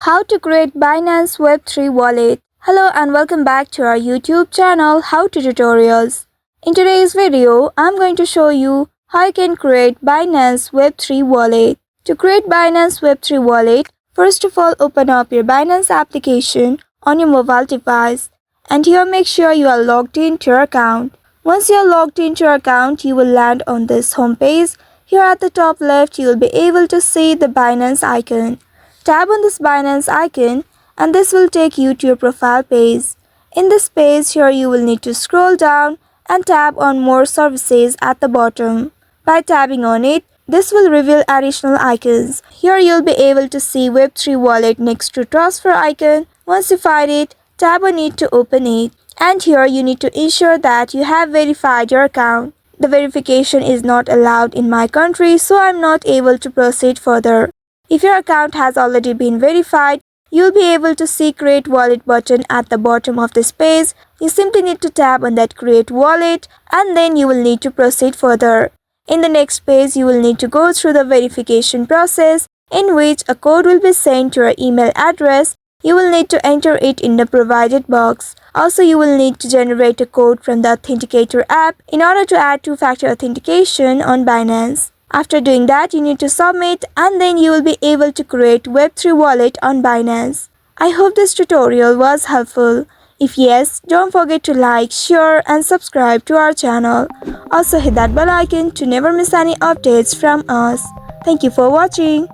How to create Binance Web3 Wallet. Hello and welcome back to our YouTube channel How to Tutorials. In today's video, I'm going to show you how you can create Binance Web3 Wallet. To create Binance Web3 Wallet, first of all open up your Binance application on your mobile device. And here make sure you are logged into your account. Once you are logged into your account, you will land on this home page. Here at the top left, you will be able to see the Binance icon. Tap on this Binance icon and this will take you to your profile page. In this page, here you will need to scroll down and tap on More Services at the bottom. By tapping on it, this will reveal additional icons. Here you'll be able to see Web3 Wallet next to transfer icon. Once you find it, tap on it to open it. And here you need to ensure that you have verified your account. The verification is not allowed in my country, so I'm not able to proceed further. If your account has already been verified, you'll be able to see Create Wallet button at the bottom of this page. You simply need to tap on that Create Wallet and then you will need to proceed further. In the next page, you will need to go through the verification process in which a code will be sent to your email address. You will need to enter it in the provided box. Also, you will need to generate a code from the Authenticator app in order to add two-factor authentication on Binance. After doing that, you need to submit and then you will be able to create Web3 Wallet on Binance. I hope this tutorial was helpful. If yes, don't forget to like, share and subscribe to our channel. Also hit that bell icon to never miss any updates from us. Thank you for watching.